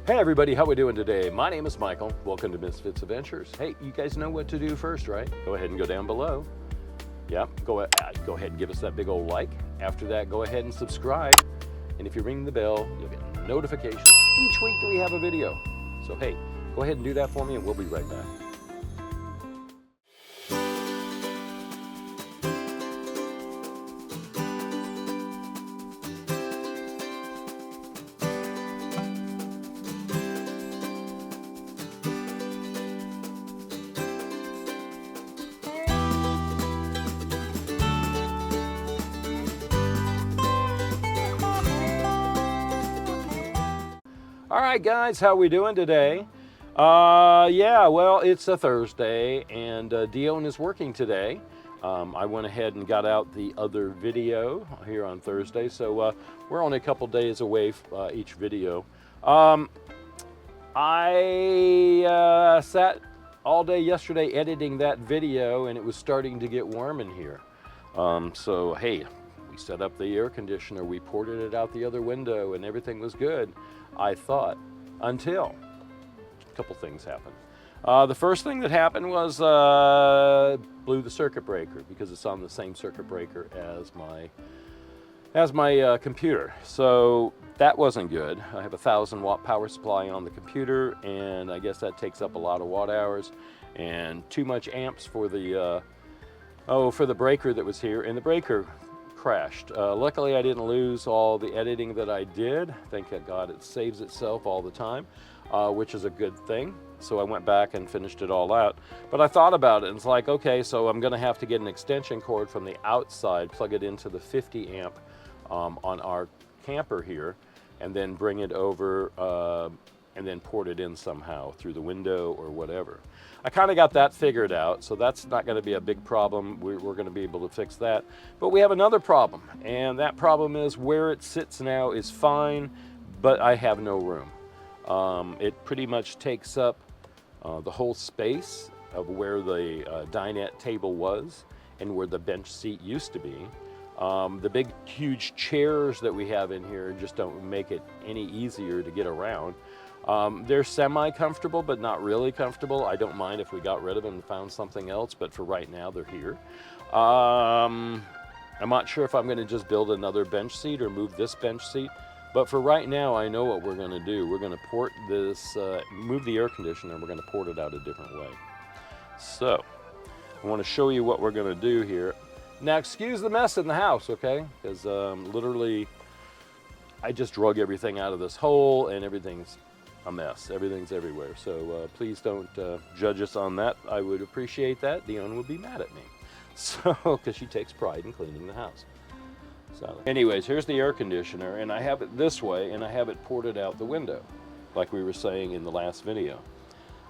Hey everybody, how we doing today? My name is Michael. Welcome to Misfits Adventures. Hey, you guys know what to do first, right? Go ahead and go down below. Yep, go ahead and give us that big old like. After that, go ahead and subscribe. And if you ring the bell, you'll get notifications each week that we have a video. So hey, go ahead and do that for me and we'll be right back. All right, guys, how we doing today? Yeah, well, it's a Thursday, and Dione is working today. I went ahead and got out the other video here on Thursday, so we're only a couple days away each video. I sat all day yesterday editing that video, and it was starting to get warm in here. So, hey, we set up the air conditioner, we ported it out the other window, and everything was good. I thought, until a couple things happened. The first thing that happened was blew the circuit breaker because it's on the same circuit breaker as my computer. So that wasn't good. I have a 1,000-watt power supply on the computer, and I guess that takes up a lot of watt hours and too much amps for the breaker that was here, and the breaker crashed. Luckily, I didn't lose all the editing that I did. Thank God it saves itself all the time, which is a good thing. So I went back and finished it all out. But I thought about it, and it's like, okay, so I'm going to have to get an extension cord from the outside, plug it into the 50 amp on our camper here, and then bring it over and then port it in somehow through the window or whatever. I kind of got that figured out, so that's not going to be a big problem. We're going to be able to fix that. But we have another problem, and that problem is where it sits now is fine, but I have no room. It pretty much takes up the whole space of where the dinette table was and where the bench seat used to be. The big, huge chairs that we have in here just don't make it any easier to get around. They're semi-comfortable, but not really comfortable. I don't mind if we got rid of them and found something else, but for right now, they're here. I'm not sure if I'm going to just build another bench seat or move this bench seat, but for right now, I know what we're going to do. We're going to port this, move the air conditioner, and we're going to port it out a different way. So, I want to show you what we're going to do here. Now, excuse the mess in the house, okay? Because literally, I just drug everything out of this hole, and everything's a mess. Everything's everywhere. So please don't judge us on that. I would appreciate that. Dione would be mad at me. So, because she takes pride in cleaning the house. So anyways, here's the air conditioner, and I have it this way, and I have it ported out the window, like we were saying in the last video.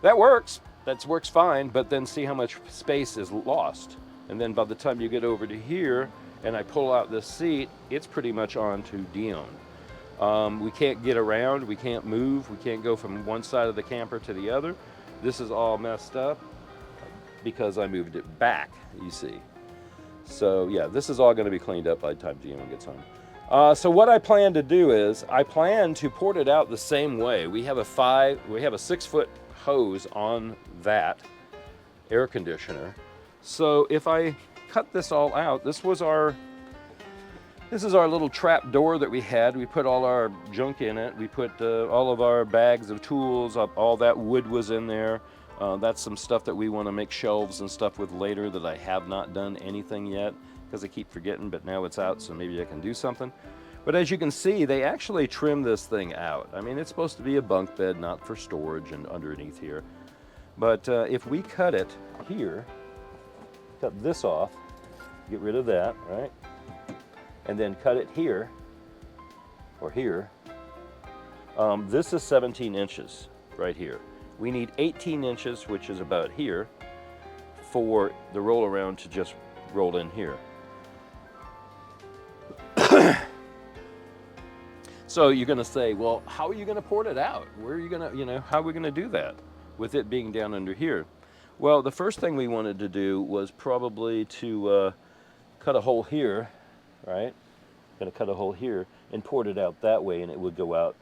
That works. That works fine, but then see how much space is lost. And then by the time you get over to here, and I pull out this seat, it's pretty much on to Dione. We can't get around, we can't move, we can't go from one side of the camper to the other. This is all messed up because I moved it back, you see. So yeah, this is all going to be cleaned up by the time Dione gets home. So what I plan to do is, I plan to port it out the same way. We have a 6-foot hose on that air conditioner. So if I cut this all out, this is our little trap door that we had. We put all our junk in it. We put all of our bags of tools, all that wood was in there. That's some stuff that we want to make shelves and stuff with later that I have not done anything yet because I keep forgetting, but now it's out, so maybe I can do something. But as you can see, they actually trimmed this thing out. I mean, it's supposed to be a bunk bed, not for storage and underneath here. But if we cut it here, cut this off, get rid of that, right? And then cut it here, or here. This is 17 inches right here. We need 18 inches, which is about here, for the roll around to just roll in here. So you're gonna say, well, how are you gonna port it out? Where are you gonna, how are we gonna do that with it being down under here? Well, the first thing we wanted to do was probably to cut a hole here, right? Gonna cut a hole here and port it out that way, and it would go out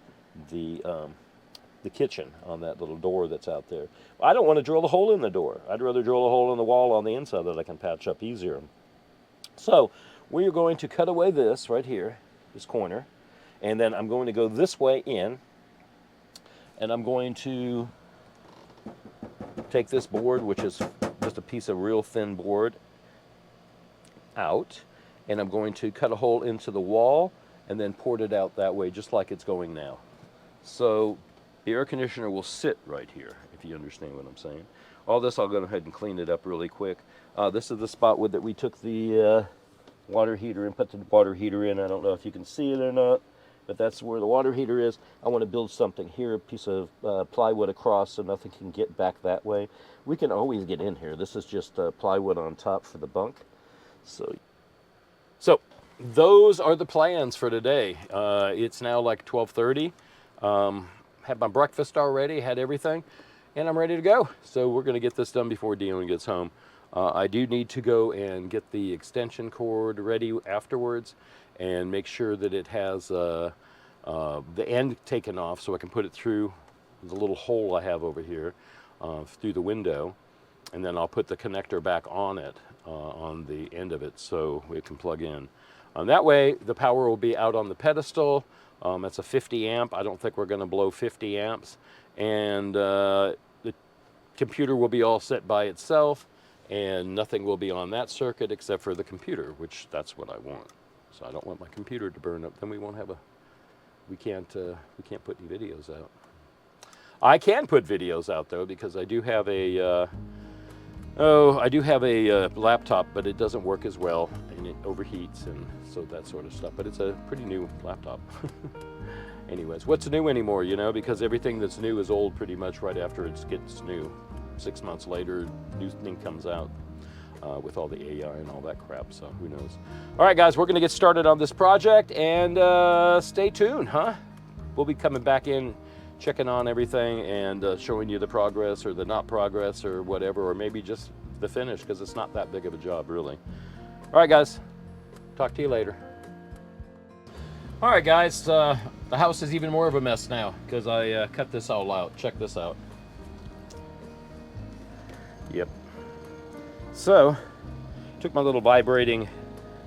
the the kitchen on that little door that's out there. I don't want to drill a hole in the door. I'd rather drill a hole in the wall on the inside that I can patch up easier. So we are going to cut away this right here, this corner, and then I'm going to go this way in, and I'm going to take this board, which is just a piece of real thin board, out, and I'm going to cut a hole into the wall and then port it out that way, just like it's going now. So the air conditioner will sit right here, if you understand what I'm saying. All this, I'll go ahead and clean it up really quick. This is the spot that we took the water heater and put the water heater in. I don't know if you can see it or not, but that's where the water heater is. I want to build something here, a piece of plywood across so nothing can get back that way. We can always get in here. This is just plywood on top for the bunk. So those are the plans for today. It's now like 12:30. Had my breakfast already, had everything, and I'm ready to go. So we're going to get this done before Dione gets home. I do need to go and get the extension cord ready afterwards and make sure that it has the end taken off so I can put it through the little hole I have over here through the window, and then I'll put the connector back on it, on the end of it, so it can plug in. That way the power will be out on the pedestal. It's a 50 amp. I don't think we're going to blow 50 amps. And the computer will be all set by itself, and nothing will be on that circuit except for the computer, which that's what I want. So I don't want my computer to burn up. Then we won't have we can't put any videos out. I can put videos out though, because I do have a laptop, but it doesn't work as well, and it overheats, and so that sort of stuff. But it's a pretty new laptop. Anyways, what's new anymore, you know, because everything that's new is old pretty much right after it gets new. 6 months later, new thing comes out with all the AI and all that crap, so who knows. All right, guys, we're going to get started on this project, and stay tuned, huh? We'll be coming back in, checking on everything and showing you the progress or the not progress or whatever, or maybe just the finish, because it's not that big of a job, really. All right, guys, talk to you later. All right, guys, the house is even more of a mess now because I cut this all out. Check this out. Yep. So, took my little vibrating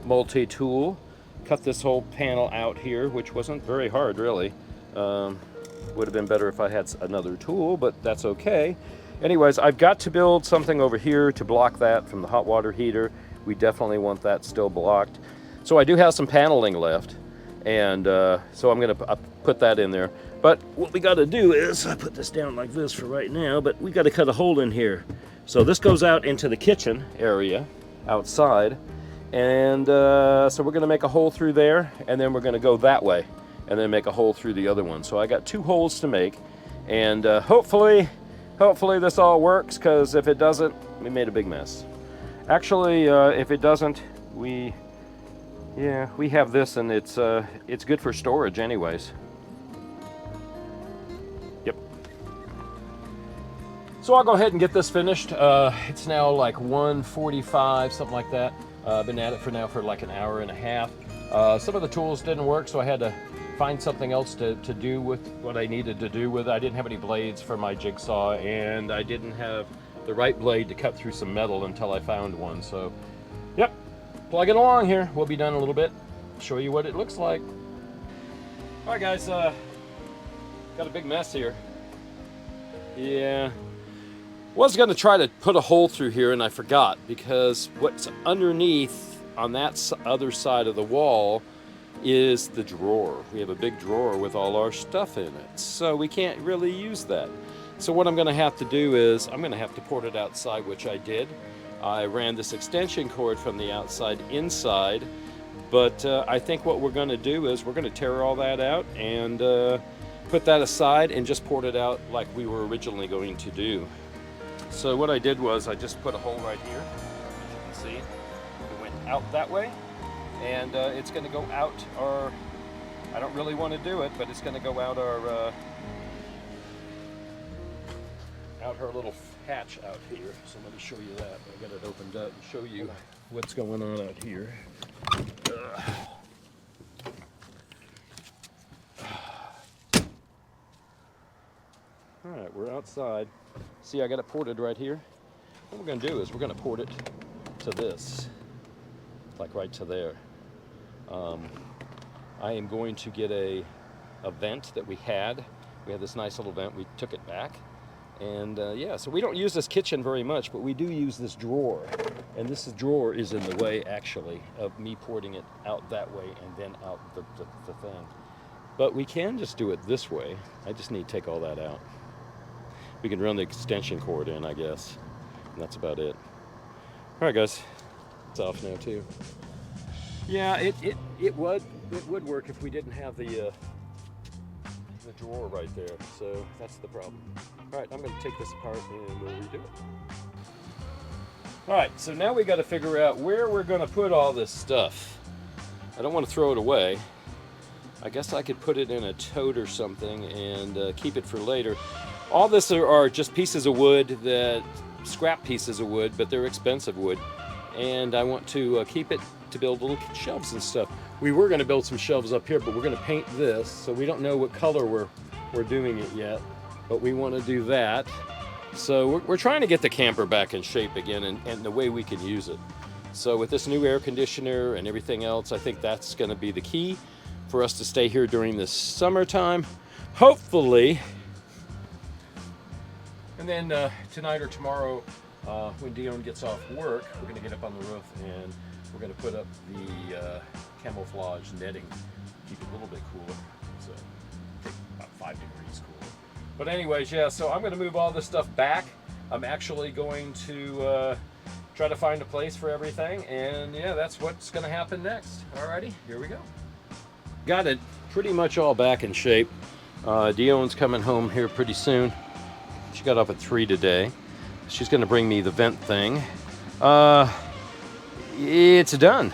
multi-tool, cut this whole panel out here, which wasn't very hard, really. Would have been better if I had another tool, but that's okay. Anyways, I've got to build something over here to block that from the hot water heater. We definitely want that still blocked. So I do have some paneling left, and so I'm going to put that in there. But what we got to do is, I put this down like this for right now, but we got to cut a hole in here. So this goes out into the kitchen area outside, and so we're going to make a hole through there, and then we're going to go that way and then make a hole through the other one. So I got 2 holes to make, and hopefully this all works, because if it doesn't, we made a big mess. Actually, if it doesn't, we have this, and it's good for storage anyways. Yep. So I'll go ahead and get this finished. It's now like 1:45, something like that. I've been at it for like an hour and a half. Some of the tools didn't work, so I had to find something else to do with what I needed to do with it. I didn't have any blades for my jigsaw, and I didn't have the right blade to cut through some metal until I found one. So, yep, plugging along here. We'll be done in a little bit. Show you what it looks like. All right, guys, got a big mess here. Yeah. Was going to try to put a hole through here, and I forgot, because what's underneath on that other side of the wall is the drawer. We have a big drawer with all our stuff in it, so we can't really use that. So what I'm going to have to do is I'm going to have to port it outside, which I did. I ran this extension cord from the outside inside, but I think what we're going to do is we're going to tear all that out and put that aside and just port it out like we were originally going to do. So what I did was I just put a hole right here, as you can see. It went out that way, and it's going to go out our, I don't really want to do it, but it's going to go out our little hatch out here. So let me show you that. I got it opened up and show you what's going on out here. All right, we're outside. See, I got it ported right here. What we're going to do is we're going to port it to this, like right to there. I am going to get a vent that we had. We had this nice little vent. We took it back. And yeah, so we don't use this kitchen very much, but we do use this drawer. And this drawer is in the way, actually, of me porting it out that way and then out the thing. But we can just do it this way. I just need to take all that out. We can run the extension cord in, I guess. And that's about it. All right, guys. It's off now, too. Yeah, it would work if we didn't have the drawer right there. So that's the problem. All right, I'm going to take this apart and we'll redo it. All right, so now we got to figure out where we're going to put all this stuff. I don't want to throw it away. I guess I could put it in a tote or something and keep it for later. All this are just pieces of wood, scrap pieces of wood, but they're expensive wood. And I want to keep it to build little shelves and stuff. We were going to build some shelves up here, but we're going to paint this, so we don't know what color we're doing it yet, but we want to do that. So we're trying to get the camper back in shape again and the way we can use it. So with this new air conditioner and everything else, I think that's going to be the key for us to stay here during the summertime, hopefully. And then tonight or tomorrow, when Dione gets off work, we're going to get up on the roof and we're going to put up the camouflage netting, keep it a little bit cooler. So take about 5 degrees cooler. But anyways, yeah, so I'm going to move all this stuff back. I'm actually going to try to find a place for everything. And yeah, that's what's going to happen next. Alrighty, here we go. Got it pretty much all back in shape. Dione's coming home here pretty soon. She got up at 3 today. She's going to bring me the vent thing. It's done.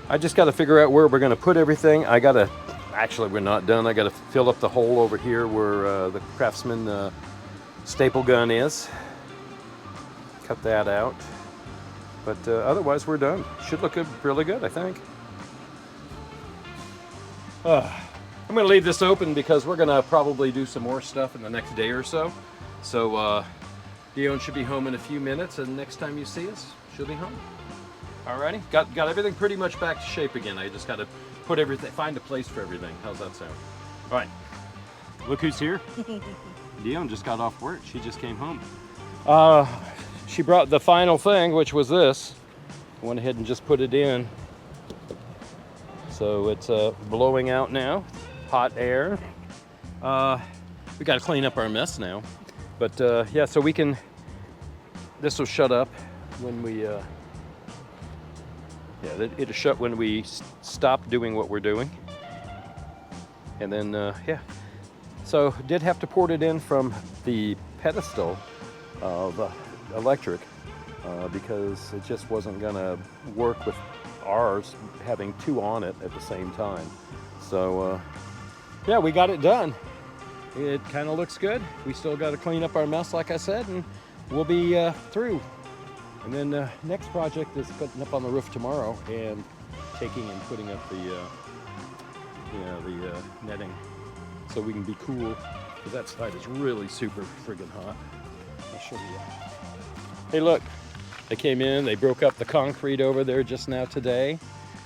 I just got to figure out where we're going to put everything. Actually, we're not done. I got to fill up the hole over here where the Craftsman staple gun is. Cut that out. But otherwise, we're done. Should look really good, I think. I'm going to leave this open because we're going to probably do some more stuff in the next day or so. So Dione should be home in a few minutes, and next time you see us, she'll be home. Alrighty, got everything pretty much back to shape again. I just got to put everything, find a place for everything. How's that sound? All right, look who's here. Dione just got off work. She just came home. She brought the final thing, which was this. I went ahead and just put it in. So it's blowing out now, hot air. We got to clean up our mess now. But yeah, so we can, this will shut up when we, yeah, it'll shut when we stop doing what we're doing. And then, yeah. So did have to port it in from the pedestal of electric because it just wasn't gonna work with ours having 2 on it at the same time. So yeah, we got it done. It kind of looks good. We still got to clean up our mess, like I said, and we'll be through. And then next project is putting up on the roof tomorrow and taking and putting up the netting so we can be cool, because that side is really super friggin' hot. I'll show you. Hey, look, they came in, they broke up the concrete over there just now today.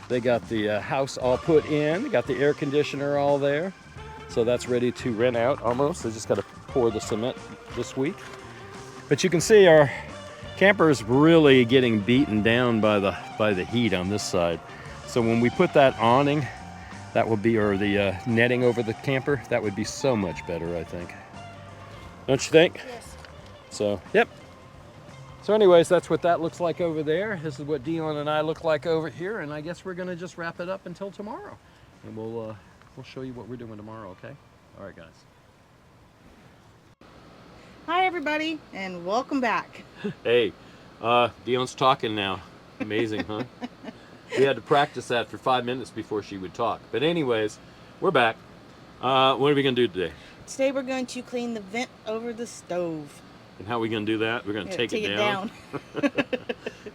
They got the house all put in, they got the air conditioner all there. So that's ready to rent out almost. They just got to pour the cement this week. But you can see our camper is really getting beaten down by the heat on this side. So when we put that awning, that would be, or the netting over the camper, that would be so much better, I think. Don't you think? Yes. So, yep. So anyways, that's what that looks like over there. This is what Dione and I look like over here, and I guess we're gonna just wrap it up until tomorrow. And we'll show you what we're doing tomorrow, okay? All right, guys. Hi, everybody, and welcome back. Hey, Dione's talking now. Amazing, huh? We had to practice that for 5 minutes before she would talk. But anyways, we're back. What are we gonna do today? Today we're going to clean the vent over the stove. And how are we gonna do that? We're gonna take it down.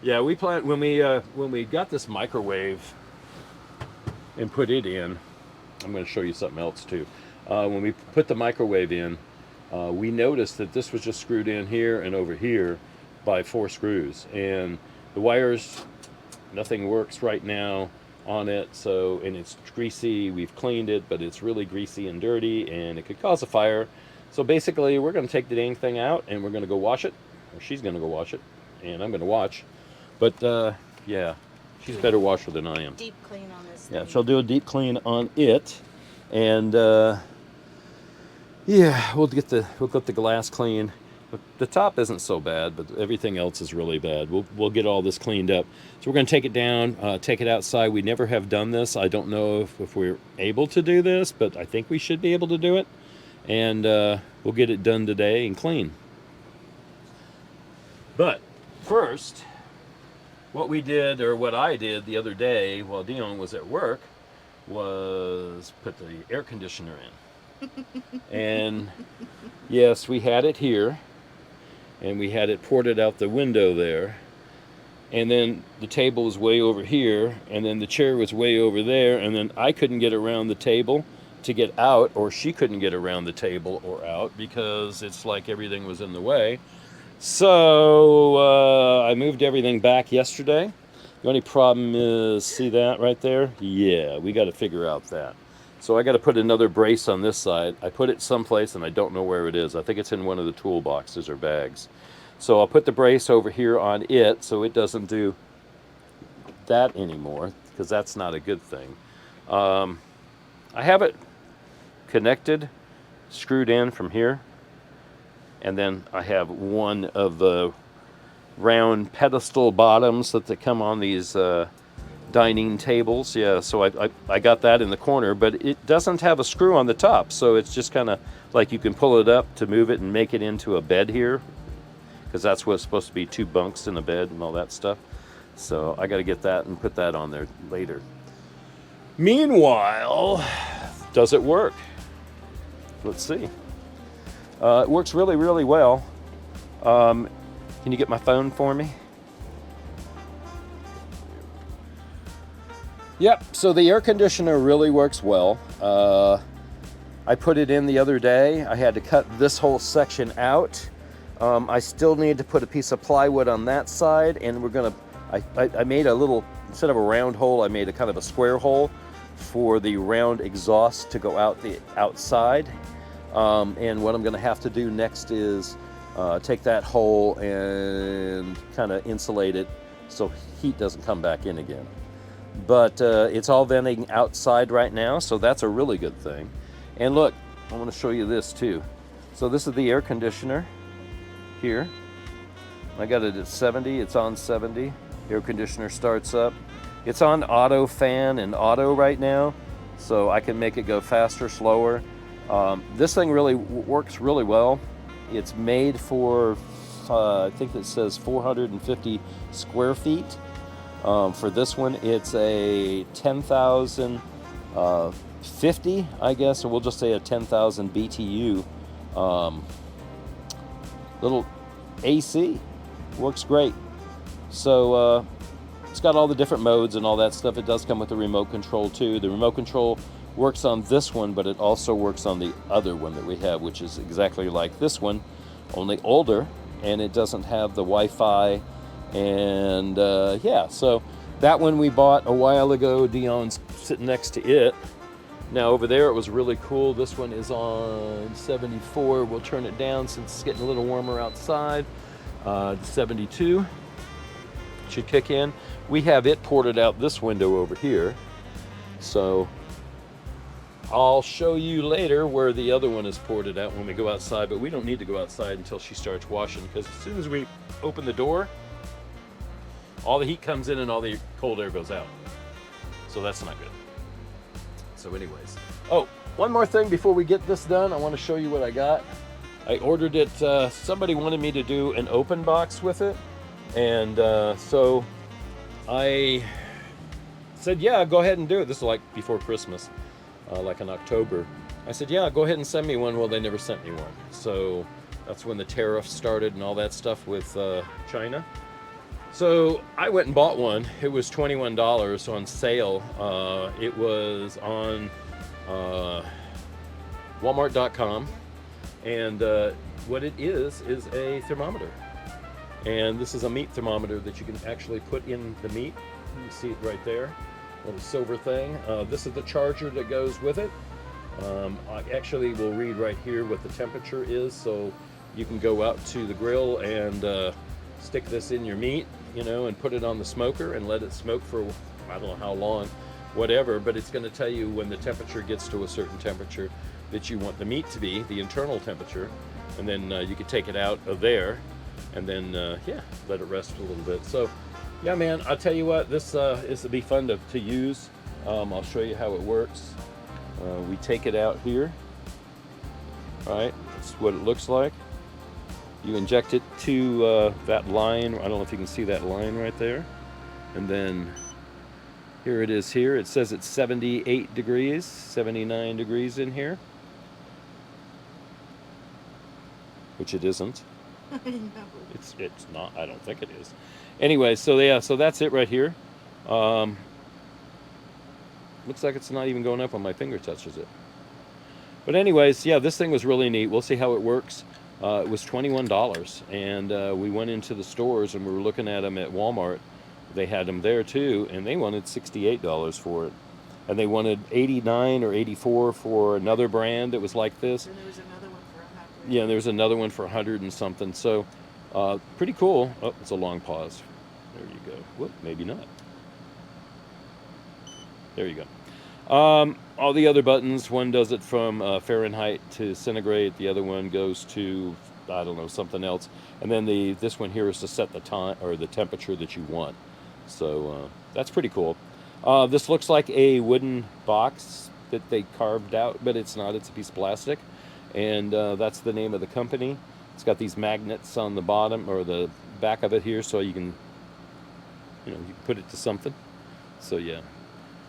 Yeah, we planned when we got this microwave and put it in. I'm gonna show you something else too. When we put the microwave in, we noticed that this was just screwed in here and over here by 4 screws, and the wires, nothing works right now on it. So, and it's greasy. We've cleaned it, but it's really greasy and dirty, and it could cause a fire. So basically, we're going to take the dang thing out, and we're going to go wash it, or she's going to go wash it, and I'm going to watch. But yeah, she's a better washer than I am. Deep clean on this Yeah, thing. she'll do a deep clean on it, and yeah, we'll get the glass clean. The top isn't so bad, but everything else is really bad. We'll get all this cleaned up. So we're going to take it down, take it outside. We never have done this. I don't know if we're able to do this, but I think we should be able to do it. And we'll get it done today and clean. But first, what we did, or what I did the other day while Dione was at work, was put the air conditioner in. And yes, we had it here, and we had it ported out the window there, and then the table was way over here, and then the chair was way over there, and then I couldn't get around the table to get out, or she couldn't get around the table or out, because it's like everything was in the way. So I moved everything back yesterday. The only problem is, see that right there? Yeah, we got to figure out that. So I got to put another brace on this side. I put it someplace and I don't know where it is. I think it's in one of the toolboxes or bags. So I'll put the brace over here on it so it doesn't do that anymore, because that's not a good thing. I have it connected, screwed in from here, and then I have one of the round pedestal bottoms that they come on these dining tables. Yeah, so I got that in the corner, but it doesn't have a screw on the top, so it's just kind of like you can pull it up to move it and make it into a bed here, because that's what's supposed to be, 2 bunks in a bed and all that stuff. So I got to get that and put that on there later. Meanwhile, does it work? Let's see. It works really, really well. Can you get my phone for me? Yep, so the air conditioner really works well. I put it in the other day. I had to cut this whole section out. I still need to put a piece of plywood on that side, and we're gonna, I made a little, instead of a round hole, I made a kind of a square hole for the round exhaust to go out the outside. And what I'm gonna have to do next is take that hole and kind of insulate it so heat doesn't come back in again. But it's all venting outside right now, so that's a really good thing. And look, I want to show you this too. So this is the air conditioner here. I got it at 70, it's on 70. Air conditioner starts up. It's on auto fan and auto right now, so I can make it go faster, slower. This thing really works really well. It's made for, I think it says 450 square feet. For this one, it's a 10,050, I guess, or we'll just say a 10,000 BTU little AC. Works great. So it's got all the different modes and all that stuff. It does come with a remote control too. The remote control works on this one, but it also works on the other one that we have, which is exactly like this one, only older, and it doesn't have the Wi-Fi. And yeah, so that one we bought a while ago. Dion's sitting next to it. Now over there it was really cool. This one is on 74. We'll turn it down since it's getting a little warmer outside. 72 should kick in. We have it ported out this window over here. So I'll show you later where the other one is ported out when we go outside, but we don't need to go outside until she starts washing, because as soon as we open the door, all the heat comes in and all the cold air goes out. So that's not good. So anyways. Oh, one more thing before we get this done, I want to show you what I got. I ordered it, somebody wanted me to do an open box with it. And so I said, yeah, go ahead and do it. This is like before Christmas, like in October. I said, yeah, go ahead and send me one. Well, they never sent me one. So that's when the tariffs started and all that stuff with China. So I went and bought one. It was $21 on sale. It was on Walmart.com, And what it is a thermometer. And this is a meat thermometer that you can actually put in the meat. You see it right there, little silver thing. This is the charger that goes with it. I actually will read right here what the temperature is, so you can go out to the grill and stick this in your meat, you know, and put it on the smoker and let it smoke for, I don't know how long, whatever, but it's going to tell you when the temperature gets to a certain temperature that you want the meat to be, the internal temperature, and then you can take it out of there and then, yeah, let it rest a little bit. So, yeah, man, I'll tell you what, this will be fun to use. I'll show you how it works. We take it out here, all right, that's what it looks like. You inject it to that line. I don't know if you can see that line right there. And then here it is here. It says it's 78 degrees, 79 degrees in here. Which it isn't. I know. It's not, I don't think it is. Anyway, so yeah, so that's it right here. Looks like it's not even going up when my finger touches it. But anyways, yeah, this thing was really neat. We'll see how it works. It was $21, and we went into the stores and we were looking at them at Walmart. They had them there too, and they wanted $68 for it. And they wanted $89 or $84 for another brand that was like this. And there was another one for 100. Yeah, there's another one for 100 and something. So pretty cool. Oh, it's a long pause. There you go. Whoop, maybe not. There you go. All the other buttons, one does it from Fahrenheit to centigrade, the other one goes to, I don't know, something else. And then this one here is to set the time or the temperature that you want. So that's pretty cool. This looks like a wooden box that they carved out, but it's not, it's a piece of plastic. And that's the name of the company. It's got these magnets on the bottom or the back of it here, so you can, you know, you can put it to something. So yeah.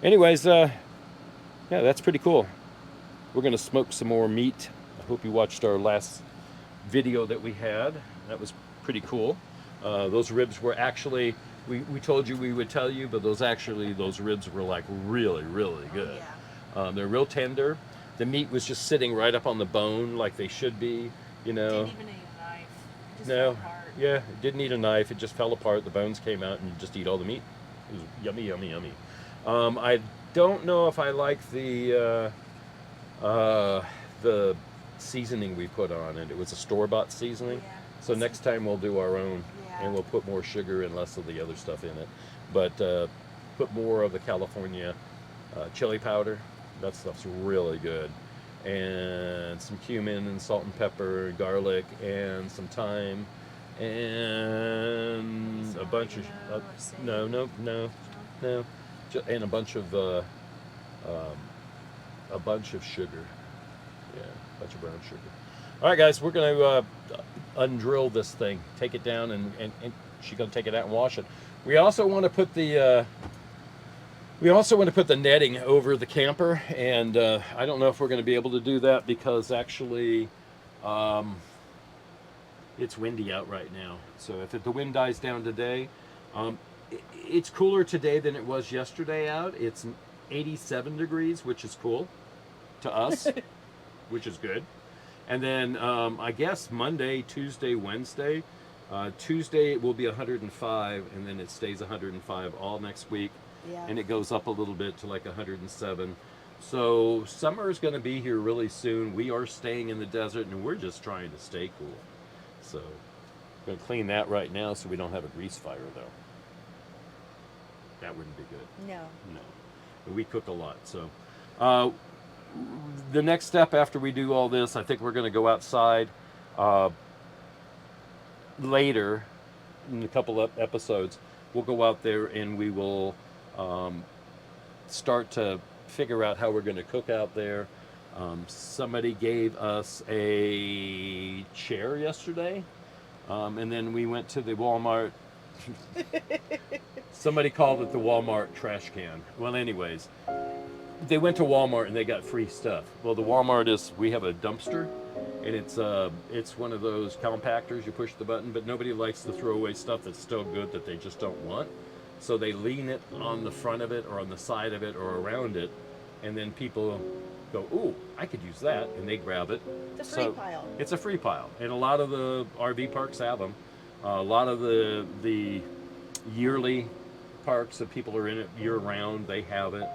Anyways, yeah, that's pretty cool. We're gonna smoke some more meat. I hope you watched our last video that we had. That was pretty cool. Those ribs were actually, we told you we would tell you, but those ribs were like really, really good. Oh, yeah. They're real tender. The meat was just sitting right up on the bone like they should be, you know. Didn't even need a knife. It just No, fell apart. yeah, it didn't need a knife. It just fell apart. The bones came out, and you just eat all the meat. It was yummy, yummy, yummy. I don't know if I like the seasoning we put on it. It was a store-bought seasoning. Yeah. So next time we'll do our own, Yeah. and we'll put more sugar and less of the other stuff in it. But put more of the California chili powder. That stuff's really good. And some cumin and salt and pepper, garlic, and some thyme, and a bunch of no, and a bunch of sugar. Yeah, a bunch of brown sugar. All right, guys, we're gonna undrill this thing, take it down, and she's gonna take it out and wash it. We also want to put the netting over the camper, and I don't know if we're going to be able to do that because actually it's windy out right now. So if the wind dies down today, it's cooler today than it was yesterday out. It's 87 degrees, which is cool to us, which is good. And then I guess Monday, Tuesday, Wednesday. Tuesday it will be 105, and then it stays 105 all next week. Yeah. And it goes up a little bit to like 107. So summer is going to be here really soon. We are staying in the desert, and we're just trying to stay cool. So I'm going to clean that right now so we don't have a grease fire, though. That wouldn't be good. No. No. But we cook a lot. So the next step after we do all this, I think we're going to go outside later in a couple of episodes. We'll go out there and we will start to figure out how we're going to cook out there. Somebody gave us a chair yesterday, and then we went to the Walmart. Somebody called it the Walmart trash can. Well, anyways, they went to Walmart and they got free stuff. Well, the Walmart is, we have a dumpster, and it's one of those compactors. You push the button, but nobody likes to throw away stuff that's still good that they just don't want. So they lean it on the front of it or on the side of it or around it, and then people go, ooh, I could use that, and they grab it. It's a free pile. It's a free pile, and a lot of the RV parks have them. A lot of the yearly parks that people are in it year round, they have it,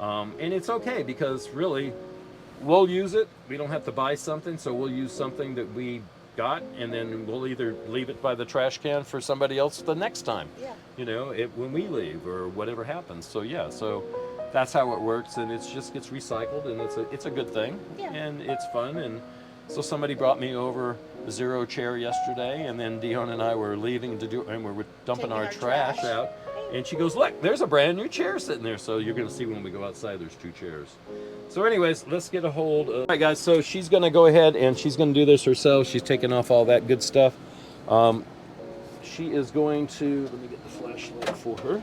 and it's okay because really, we'll use it. We don't have to buy something, so we'll use something that we got, and then we'll either leave it by the trash can for somebody else the next time. Yeah. You know, when we leave or whatever happens. So yeah, so that's how it works, and it just gets recycled, and it's a good thing, Yeah. and it's fun. And so somebody brought me over a Zero chair yesterday, and then Dione and I were leaving to do, and we were dumping Taking our our trash trash. out, and she goes, look, there's a brand new chair sitting there. So you're gonna see when we go outside, there's 2 chairs. So anyways, let's get a hold of, all right guys, so she's gonna go ahead and she's gonna do this herself. She's taking off all that good stuff. She is going to, let me get the flashlight for her.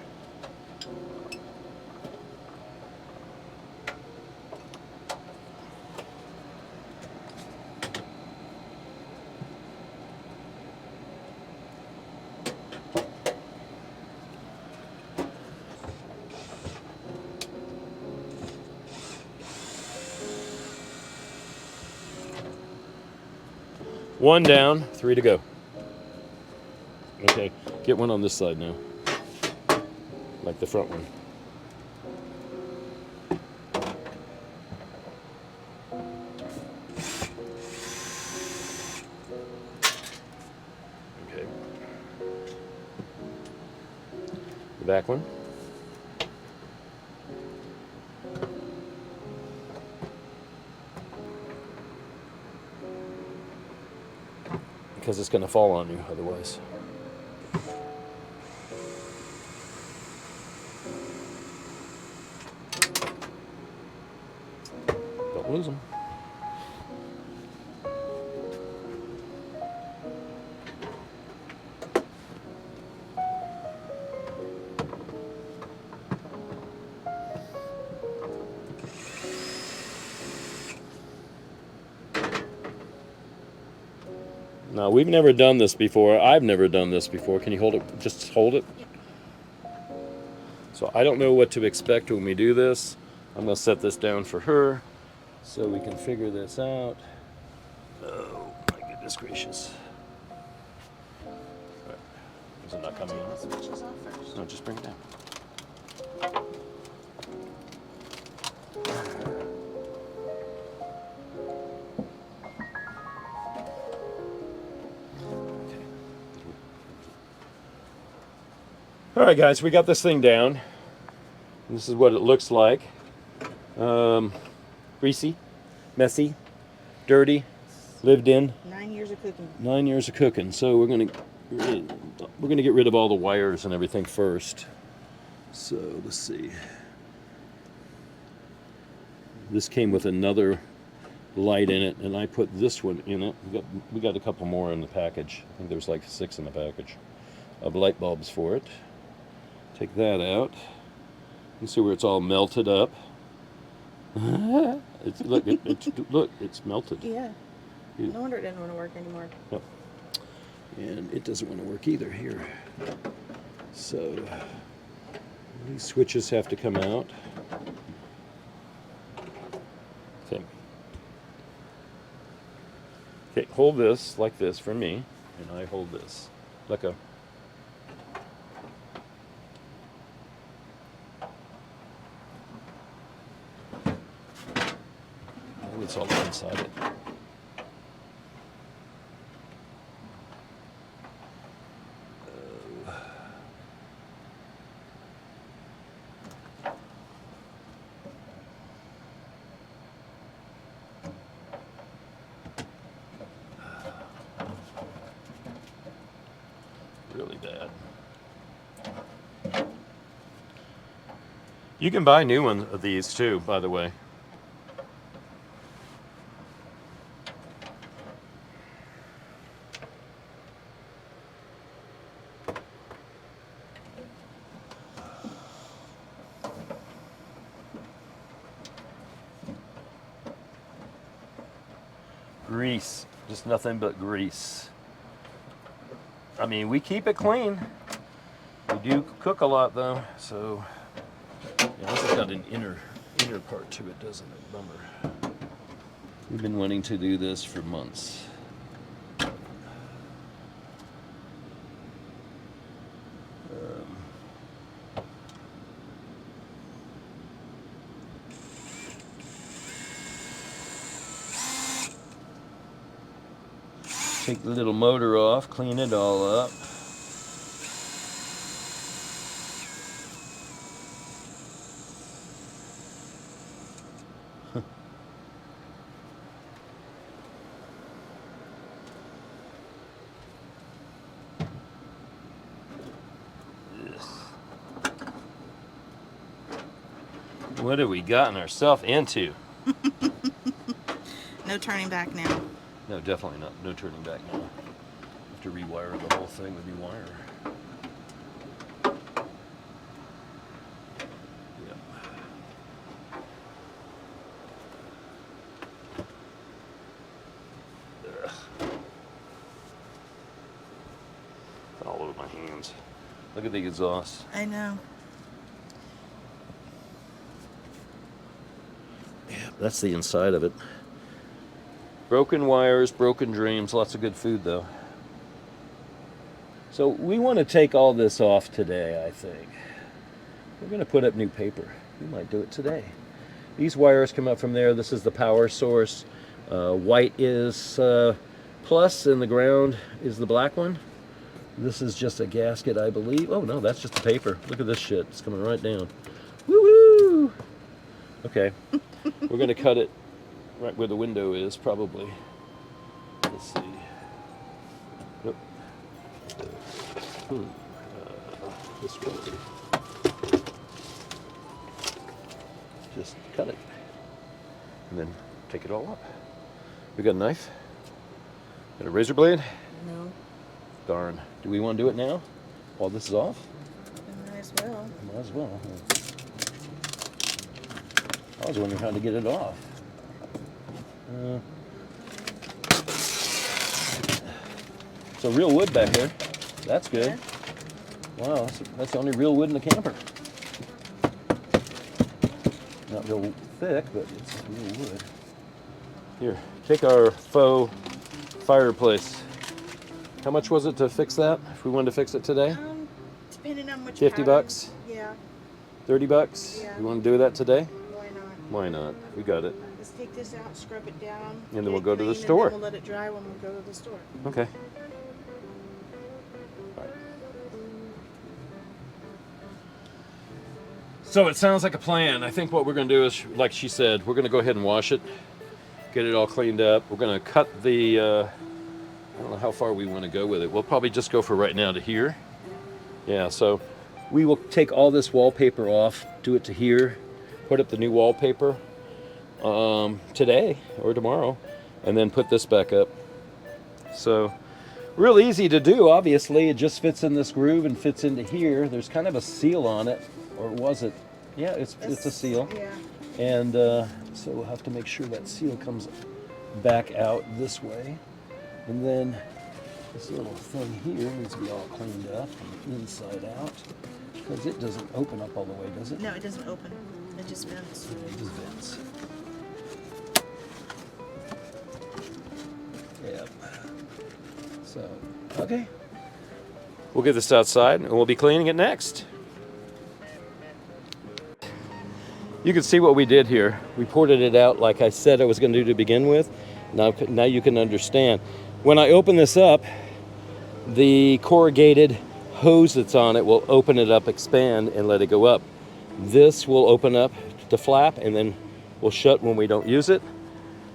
One down, 3 to go. Okay, get one on this side now, like the front one. Okay. The back one. Because it's going to fall on you otherwise. Don't lose them. Now, we've never done this before. I've never done this before. Can you hold it? Just hold it. So I don't know what to expect when we do this. I'm going to set this down for her so we can figure this out. Oh, my goodness gracious. Right. Is it not coming on? Switches off first. No, just bring it down. All right, guys, we got this thing down. This is what it looks like. Greasy, messy, dirty, lived in. 9 years of cooking. 9 years of cooking. So we're gonna get rid of all the wires and everything first. So let's see. This came with another light in it, and I put this one in it. We got a couple more in the package. I think there's like 6 in the package of light bulbs for it. Take that out. You see where it's all melted up. Look, it's melted. Yeah. No wonder it didn't want to work anymore. Yep. And it doesn't want to work either here. So these switches have to come out. Okay. Okay, hold this like this for me, and I hold this. Let go. It's all inside it. Really bad. You can buy new ones of these too, by the way. Grease, just nothing but grease. I mean, we keep it clean. We do cook a lot though, so yeah, this has got an inner inner part to it, doesn't it? Bummer. We've been wanting to do this for months. Take the little motor off, clean it all up. What have we gotten ourselves into? No turning back now. No, definitely not. No turning back now. Have to rewire the whole thing with new wire. Yep. Ugh. It's all over my hands. Look at the exhaust. I know. Yeah, that's the inside of it. Broken wires, broken dreams, lots of good food though. So we want to take all this off today, I think. We're going to put up new paper. We might do it today. These wires come up from there. This is the power source. White is plus and the ground is the black one. This is just a gasket, I believe. Oh no, that's just the paper. Look at this shit. It's coming right down. Woo-hoo! Okay. We're going to cut it right where the window is, probably. Let's see. Nope. This way. Just cut it. And then take it all up. We got a knife? Got a razor blade? No. Darn. Do we want to do it now? While this is off? Might as well. Might as well. I was wondering how to get it off. So real wood back here. That's good. Yeah. Wow, that's the only real wood in the camper. Not real thick, but it's real wood. Here, take our faux fireplace. How much was it to fix that? If we wanted to fix it today? Depending on which 50 bucks? Yeah. 30 bucks? Yeah. You want to do that today? Why not? Why not? We got it. Let's take this out, scrub it down. And then get we'll it go to the clean, store. And then we'll let it dry when we go to the store. Okay. All right. So it sounds like a plan. I think what we're going to do is, like she said, we're going to go ahead and wash it, get it all cleaned up. We're going to cut the, I don't know how far we want to go with it. We'll probably just go for right now to here. Yeah, so we will take all this wallpaper off, do it to here, put up the new wallpaper today or tomorrow, and then put this back up. So real easy to do, obviously. It just fits in this groove and fits into here. There's kind of a seal on it, or was it? Yeah, it's a seal. Yeah. And so we'll have to make sure that seal comes back out this way. And then this little thing here needs to be all cleaned up from the inside out, because it doesn't open up all the way, does it? No, it doesn't open. It just vents. Yeah, it just vents. Yep. So, okay. We'll get this outside and we'll be cleaning it next. You can see what we did here. We ported it out like I said I was going to do to begin with. Now you can understand. When I open this up, the corrugated hose that's on it will open it up, expand, and let it go up. This will open up to flap and then will shut when we don't use it.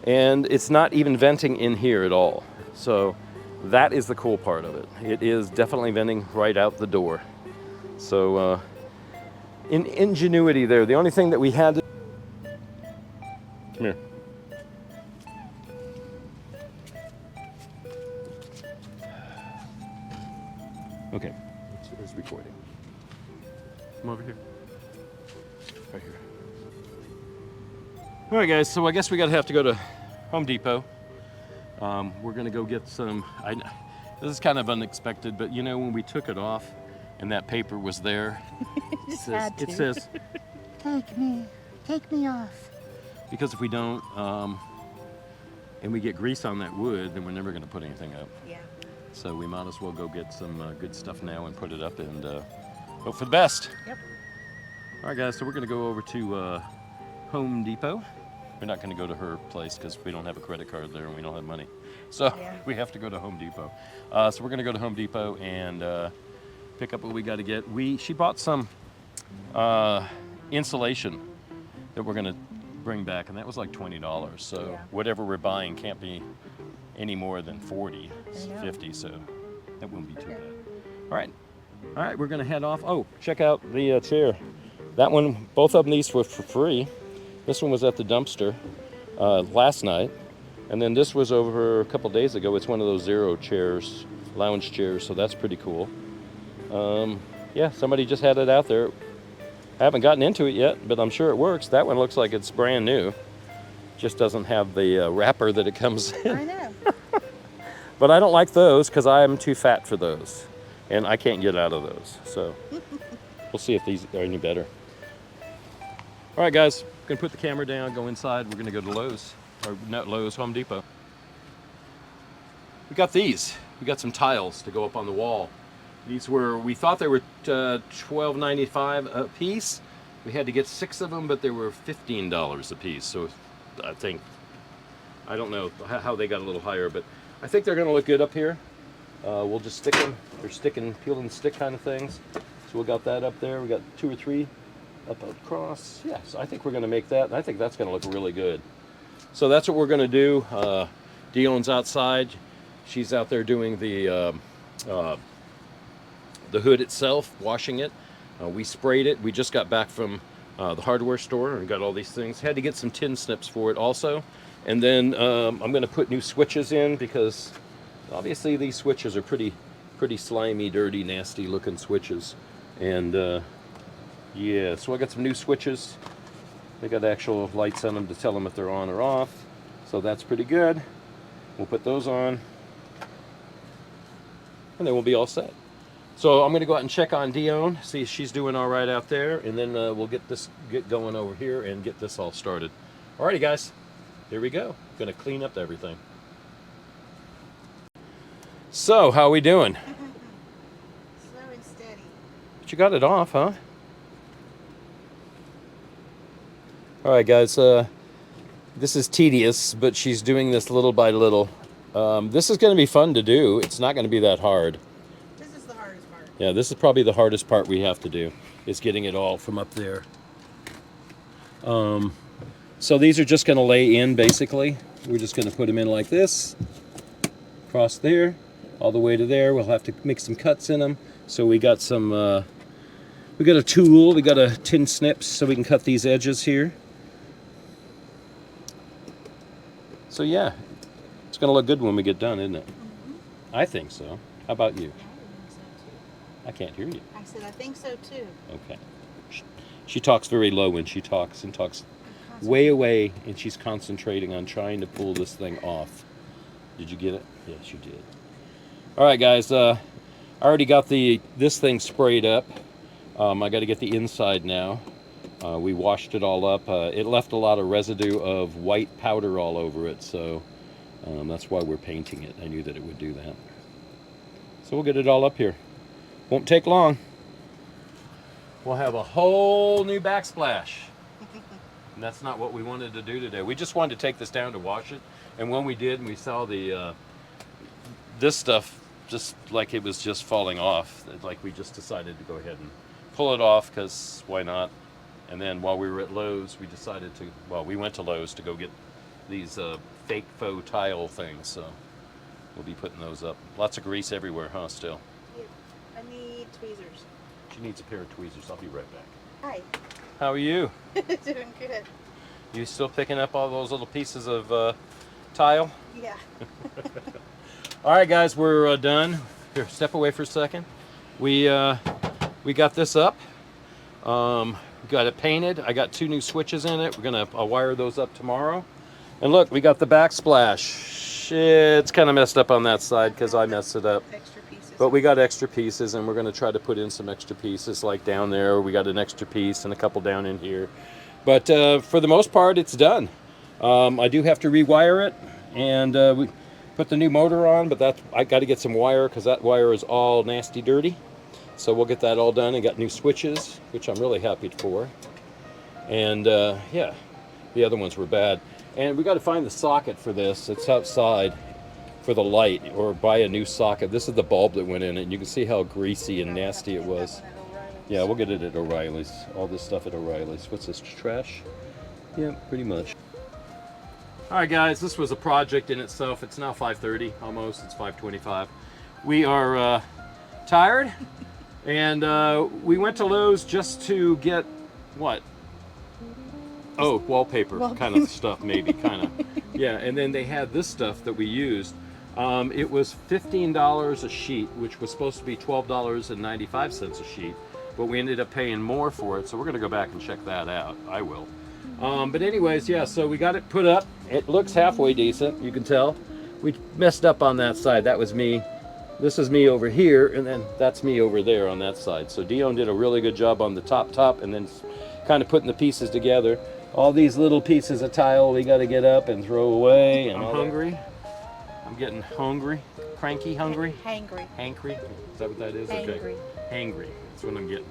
And it's not even venting in here at all. So that is the cool part of it. It is definitely venting right out the door. So in ingenuity there, the only thing that we had to... Come here. Okay, it's recording. Come over here. Right here. All right, guys, so I guess we have to go to Home Depot. We're gonna go get some, this is kind of unexpected, but you know, when we took it off and that paper was there, Just had to. it says, take me Take me off. Because if we don't, and we get grease on that wood, then we're never going to put anything up. Yeah. So we might as well go get some good stuff now and put it up and hope for the best. Yep. All right, guys, so we're going to go over to Home Depot. We're not going to go to her place because we don't have a credit card there and we don't have money. So we have to go to Home Depot. So we're going to go to Home Depot and pick up what we got to get. She bought some insulation that we're going to bring back, and that was like $20. So whatever we're buying can't be any more than 40, 50, so that wouldn't be too bad. All right, we're going to head off. Oh, check out the chair. That one, both of them, these were for free. This one was at the dumpster last night, and then this was over a couple days ago. It's one of those zero chairs, lounge chairs, so that's pretty cool. Yeah, somebody just had it out there. I haven't gotten into it yet, but I'm sure it works. That one looks like it's brand new. Just doesn't have the wrapper that it comes in. I know. But I don't like those because I am too fat for those, and I can't get out of those. So we'll see if these are any better. All right, guys, gonna put the camera down, go inside. We're gonna go to Lowe's, or not Lowe's, Home Depot. We got these. We got some tiles to go up on the wall. These were, we thought they were $12.95 a piece. We had to get 6 of them, but they were $15 a piece. So I think, I don't know how they got a little higher, but I think they're gonna look good up here. We'll just stick them. They're stick and peel and stick kind of things. So we got that up there. We got 2 or 3 up across. Yeah, so I think we're gonna make that. And I think that's gonna look really good. So that's what we're gonna do. Dion's outside. She's out there doing the hood itself, washing it. We sprayed it. We just got back from the hardware store and got all these things. Had to get some tin snips for it also. And then I'm going to put new switches in because obviously these switches are pretty slimy, dirty, nasty looking switches. And yeah, so I got some new switches. They got actual lights on them to tell them if they're on or off. So that's pretty good. We'll put those on. And then we'll be all set. So I'm going to go out and check on Dione, see if she's doing all right out there, and then we'll get going over here and get this all started. Alrighty, guys, here we go. Going to clean up everything. So, how are we doing? Slow and steady. But you got it off, huh? Alright, guys, this is tedious, but she's doing this little by little. This is going to be fun to do. It's not going to be that hard. Yeah, this is probably the hardest part we have to do, is getting it all from up there. So these are just going to lay in, basically. We're just going to put them in like this, across there, all the way to there. We'll have to make some cuts in them. So we got some, we got a tool, we got a tin snips, so we can cut these edges here. So yeah, it's going to look good when we get done, isn't it? Mm-hmm. I think so. How about you? I can't hear you. I said, I think so too. Okay. She talks very low when she talks and talks way away, and she's concentrating on trying to pull this thing off. Did you get it? Yes, you did. All right, guys. I already got this thing sprayed up. I got to get the inside now. We washed it all up. It left a lot of residue of white powder all over it, so that's why we're painting it. I knew that it would do that. So we'll get it all up here. Won't take long. We'll have a whole new backsplash. And that's not what we wanted to do today. We just wanted to take this down to wash it. And when we did, and we saw this stuff just like it was just falling off. Like we just decided to go ahead and pull it off because why not? And then while we were at Lowe's, we decided to, well, we went to Lowe's to go get these fake faux tile things. So we'll be putting those up. Lots of grease everywhere, huh, still? I need tweezers. She needs a pair of tweezers. I'll be right back. Hi. How are you? Doing good. You still picking up all those little pieces of tile? Yeah. All right, guys, we're done. Here, step away for a second. We got this up. Got it painted. I got 2 new switches in it. I'll wire those up tomorrow. And look, we got the backsplash. It's kind of messed up on that side because I messed it up. But we got extra pieces, and we're going to try to put in some extra pieces like down there. We got an extra piece and a couple down in here. But for the most part, it's done. I do have to rewire it, and we put the new motor on, but I got to get some wire because that wire is all nasty dirty. So we'll get that all done and got new switches, which I'm really happy for. And yeah, the other ones were bad. And we got to find the socket for this. It's outside for the light, or buy a new socket. This is the bulb that went in it, and you can see how greasy and nasty it was. Yeah, we'll get it at O'Reilly's. All this stuff at O'Reilly's. What's this, trash? Yeah, pretty much. All right, guys, this was a project in itself. It's now 5:30 almost. It's 5:25. We are tired, and we went to Lowe's just to get what? Oh, wallpaper kind of stuff, maybe, kind of. Yeah, and then they had this stuff that we used. It was $15 a sheet, which was supposed to be $12.95 a sheet, but we ended up paying more for it, so we're going to go back and check that out. I will. But anyways, yeah, so we got it put up. It looks halfway decent, you can tell. We messed up on that side. That was me. This is me over here, and then that's me over there on that side. So Dione did a really good job on the top, and then kind of putting the pieces together. All these little pieces of tile we got to get up and throw away. And I'm hungry. I'm getting hungry. Cranky hungry? Hangry. Hankry? Is that what that is? Hangry. Okay. Hangry. That's what I'm getting.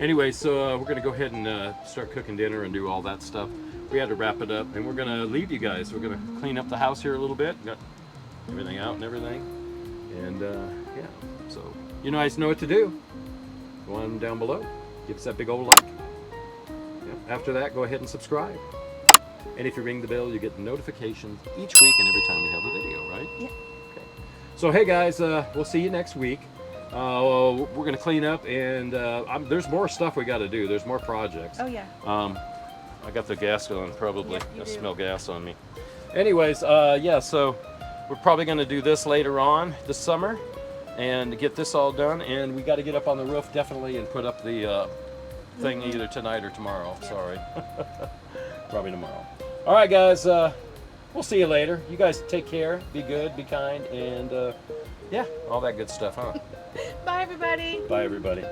Anyway, so we're going to go ahead and start cooking dinner and do all that stuff. We had to wrap it up, and we're going to leave you guys. We're going to clean up the house here a little bit. Got everything out and everything. And yeah, so you guys know what to do. Go on down below. Give us that big old like. After that, go ahead and subscribe. And if you ring the bell, you get notifications each week and every time we have a video, right? Yeah. Okay. So hey guys, we'll see you next week. We're gonna clean up, and there's more stuff we got to do. There's more projects. Oh yeah. I got the gas on probably. Yep, I you do. smell gas on me. Anyways, yeah. So we're probably gonna do this later on this summer, and get this all done. And we got to get up on the roof definitely and put up the thing either tonight or tomorrow. Sorry. Probably tomorrow. All right, guys. We'll see you later. You guys take care. Be good. Be kind. And yeah, all that good stuff, huh? Bye, everybody. Bye, everybody.